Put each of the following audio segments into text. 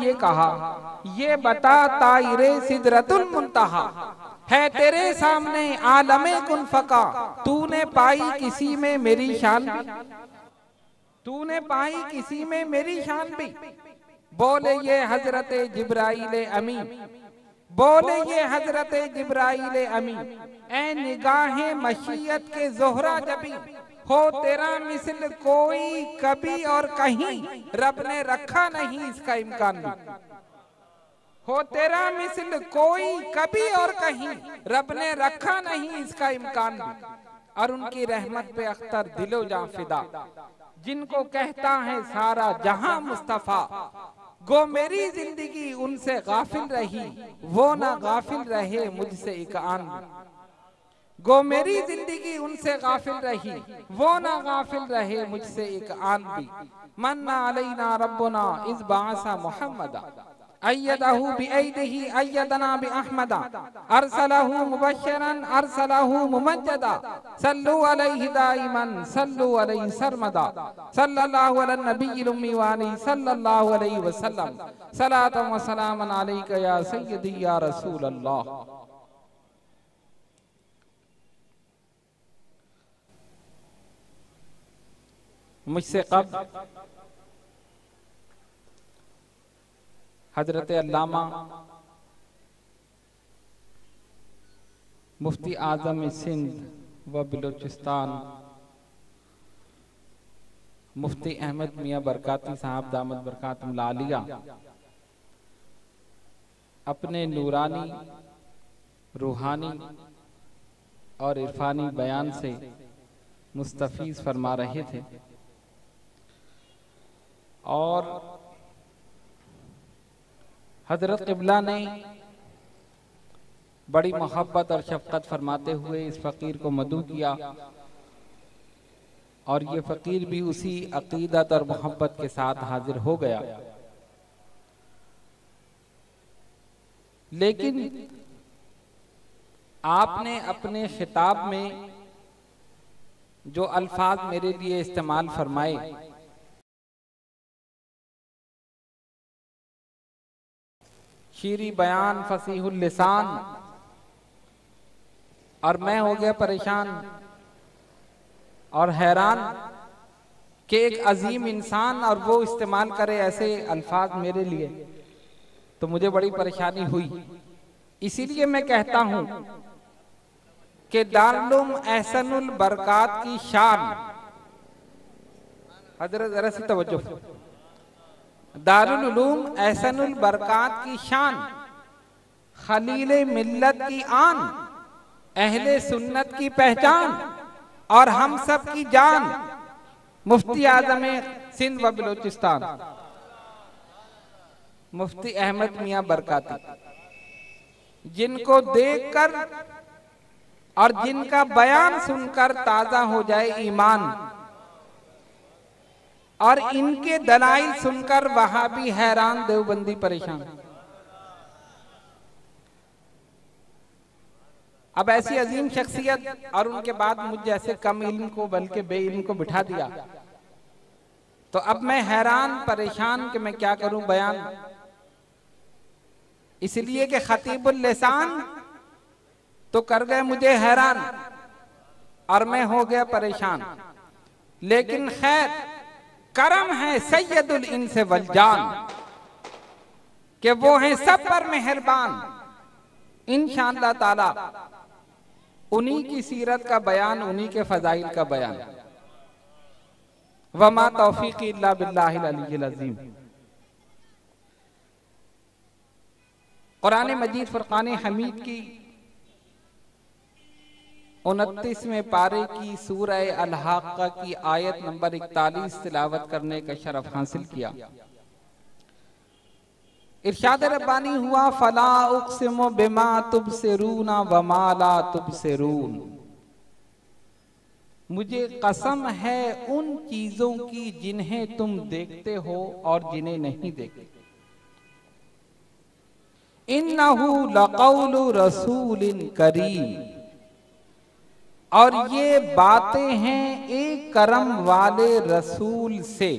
ये कहा, ये बता ताइरे सिदरतुल मुंतहा, है तेरे सामने आलमे कुन फका, तूने पाई किसी में मेरी शान भी, तूने पाई किसी में मेरी शान भी। बोले ये हजरत जिब्राइल अमी, बोले ये हजरत जिब्राइल अमी, ए निगाहे मशीयत के जोहरा जबी, हो तेरा मिसल कोई कभी और कहीं, रब ने रखा नहीं इसका इम्कान भी, हो तेरा मिसल कोई कभी और कहीं, रब ने रखा नहीं इसका इम्कान भी। और उनकी रहमत पे अख्तर दिलो जां फिदा, जिनको कहता है सारा जहां मुस्तफा, गो मेरी जिंदगी उनसे गाफिल रही, वो ना गाफिल रहे मुझसे एक आन, गो मेरी जिंदगी उनसे गाफिल रही, वो ना गाफिल रहे मुझसे एक आन भी। मन्ना अलैना रब्बुना इस बासा मुहम्मदा, अय्यदहु बिअयदिही अय्यदना बिअहमदा, अरसलहु मुबश्शिरन अरसलहु मुमज्जदा, सल्लु अलैहि दाइमन सल्लु अलैहि सरमदा, सल्लल्लाहु अला नबिय्यिल उम्मी व अलैहि सल्लल्लाहु अलैहि वसल्लम, सलातन व सलामन अलैका या सय्यदी या रसूल अल्लाह। मुझसे कब हजरत अल्लामा मुफ्ती आजम सिंध व बलूचिस्तान मुफ्ती अहमद मियाँ बरकाती साहब दामद बरकातुहुल आलिया अपने नूरानी, रूहानी और इरफानी बयान से मुस्तफीज फरमा रहे थे, और हजरत क़िबला ने बड़ी मोहब्बत और शफ़क़त फरमाते हुए इस फ़कीर को मदू किया, और ये फ़कीर भी उसी अक़ीदत और मोहब्बत के साथ हाजिर हो गया। लेकिन आपने अपने खिताब में जो अल्फाज मेरे लिए इस्तेमाल फरमाए, शीरी बयान फसीहुल लिसान, और मैं हो गया परेशान और हैरान कि एक अजीम इंसान और वो इस्तेमाल करे ऐसे अल्फाज मेरे लिए, तो मुझे बड़ी परेशानी हुई। इसीलिए मैं कहता हूं कि दारुल एहसनुल बरकात की शान, हजरत जरा से तवज्जो, दारुल उलूम एहसनुल बरकात की शान, खलीले मिल्लत की आन, अहले सुन्नत की पहचान और हम सब की जान, मुफ्ती आजम सिंध व बलूचिस्तान मुफ्ती अहमद मियाँ बरकाती, जिनको देखकर और जिनका बयान सुनकर ताजा हो जाए ईमान, और इनके दलाइल सुनकर वहाबी हैरान, देवबंदी परेशान। अब ऐसी अजीम शख्सियत और उनके बाद मुझ जैसे कम इल्म को बल्कि बे इल्म को बिठा दिया, तो अब मैं हैरान परेशान कि मैं क्या करूं बयान। इसलिए कि खतीबुल लिसान तो कर गए मुझे हैरान और मैं हो गया परेशान। लेकिन खैर करम है सैयदुल इंस वल जान कि वो हैं सब पर मेहरबान। इंशाअल्लाह ताला उन्हीं की सीरत का बयान, उन्हीं के फजाइल का बयान। वमा तौफीकी इल्ला बिल्लाहिल अलिय्यिल अज़ीम। कुरान मजीद फुरकान हमीद की 29वें पारे की सूरह अल-हाक़्क़ा की आयत नंबर 41 तिलावत करने का शरफ हासिल किया। इरशाद रब्बानी हुआ, फला उक़सिमु बिमा तुबसिरूना व मा ला तुबसिरून। मुझे कसम है उन चीजों की जिन्हें तुम देखते हो और जिन्हें नहीं देखते। इन्नहु लक़ौलु रसूलिन करीम, और ये बातें हैं एक करम वाले रसूल से।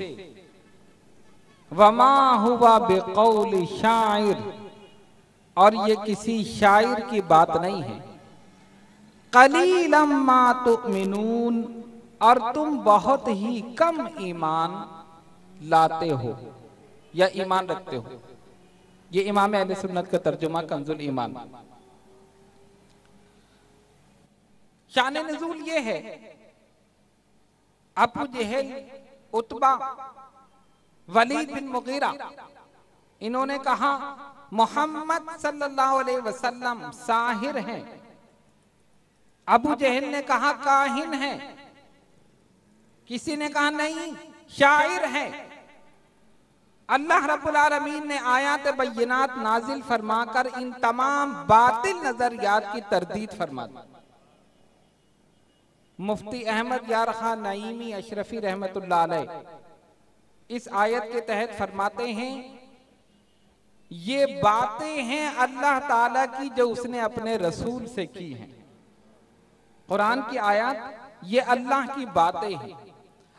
वमा हुवा बिकौल शायर, और ये किसी शायर की बात नहीं है। कलीलम मा तुमिनून, और तुम बहुत ही कम ईमान लाते हो या ईमान रखते हो। ये इमाम अहले सुन्नत का तर्जुमा कंजुल ईमान। शान नुज़ूल ये है, अबू जहल, उतबा, वलीद बिन मुगीरा, इन्होंने कहा मोहम्मद सल्लल्लाहु अलैहि वसल्लम साहिर हैं। अबू जहल ने कहा काहिन है, किसी ने कहा नहीं शायर है। अल्लाह रब्बुल आलमीन ने आयात बय्यिनात नाजिल फरमाकर इन तमाम बातिल नजरियात की तरदीद फरमा दी। मुफ्ती अहमद यार खान नईमी अशरफी रहमतुल्लाह अलैह इस आयत के तहत फरमाते हैं ये बातें हैं अल्लाह ताला की जो उसने अपने रसूल से की हैं। कुरान की आयत ये अल्लाह की बातें हैं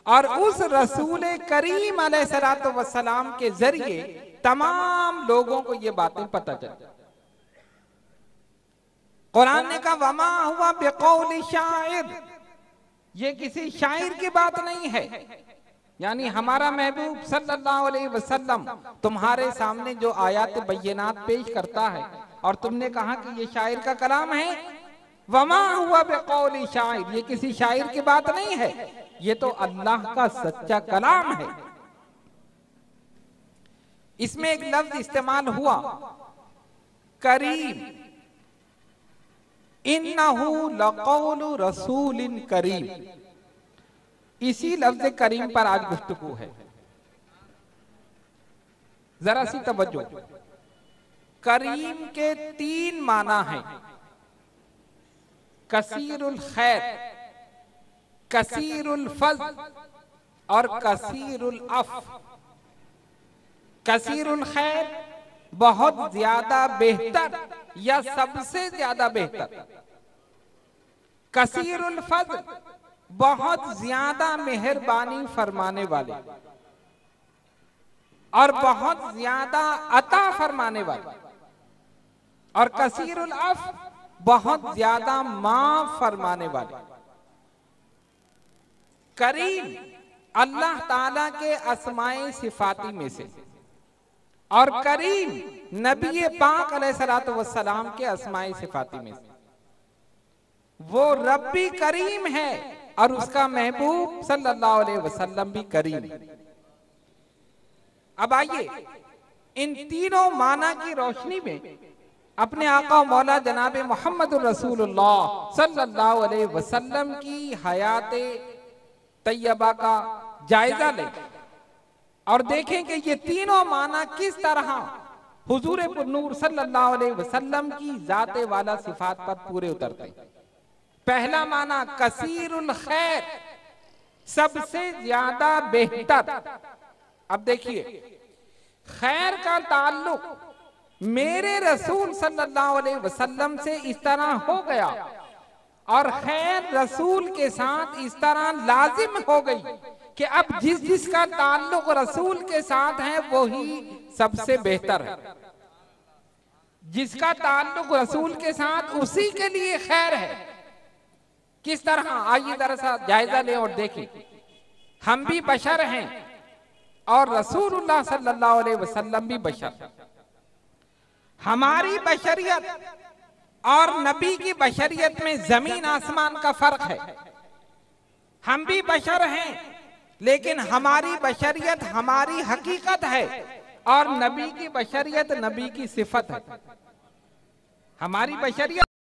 और उस रसूल करीम अलैहिस्सलातु वस्सलाम के जरिए तमाम लोगों को ये बातें पता चली। कुरान ने कहा वमा हुआ बिकौल शायर, ये किसी शायर की बात नहीं है। यानी हमारा महबूब सल्लल्लाहु अलैहि वसल्लम तुम्हारे सामने जो आयात बय्यिनात पेश करता है और तुमने कहा कि ये शायर का कलाम है, वमा हुआ बिकौल शायर, ये किसी शायर की बात नहीं है, ये तो अल्लाह का सच्चा कलाम है। इसमें एक लफ्ज इस्तेमाल हुआ करीम, इन्नहु लक़ौलु रसूलिन करीम। इसी लफ्ज करीम पर आज गुफ्तगू है, जरा सी तवज्जो। करीम के तीन माना है, कसीरुल खैर, कसीरुल फज़ल और कसीरुल अफ़। कसीरुल खैर बहुत ज्यादा बेहतर या सबसे ज्यादा बेहतर, कसीरुल फज़ल बहुत ज्यादा मेहरबानी फरमाने वाले और बहुत ज्यादा अता फरमाने वाले, और कसीरुल अफ़ बहुत ज्यादा माफ फरमाने वाले। करीम अल्लाह ताला के अस्माए सिफाती में से, और करीम नबी पाक अलैहिस्सलातु वस्सलाम के अस्माए सिफाती में से। वो रब्बी करीम है और उसका महबूब सल्लल्लाहु अलैहि वसल्लम भी करीम। अब आइए इन तीनों माना की रोशनी में अपने आका मौला जनाबे मोहम्मद रसूलुल्लाह सल्लल्लाहु अलैहि वसल्लम की हयाते तैयबा का जायजा लें और देखें कि ये तीनों माना किस तरह हुजूर पुरनूर सल्लल्लाहु अलैहि वसल्लम की जाते वाला सिफात पर पूरे उतरते। पहला माना कसीरुल खैर, सबसे ज्यादा बेहतर। अब देखिए खैर का ताल्लुक मेरे रसूल सल्लल्लाहु अलैहि वसल्लम से इस तरह हो गया और खैर रसूल के साथ इस तरह लाजिम हो गई कि अब जिसका ताल्लुक रसूल के साथ है वो ही सबसे बेहतर है। जिसका ताल्लुक रसूल के साथ उसी के लिए खैर है। किस तरह, आइए जरा सा जायजा लें और देखें। हम भी बशर हैं और रसूलुल्लाह सल्लल्लाहु अलैहि वसल्लम भी बशर। हमारी बशरियत और नबी की बशरियत में जमीन आसमान का फर्क है। हम भी बशर हैं लेकिन हमारी बशरियत हमारी हकीकत है और नबी की बशरियत नबी की सिफत है। हमारी बशरियत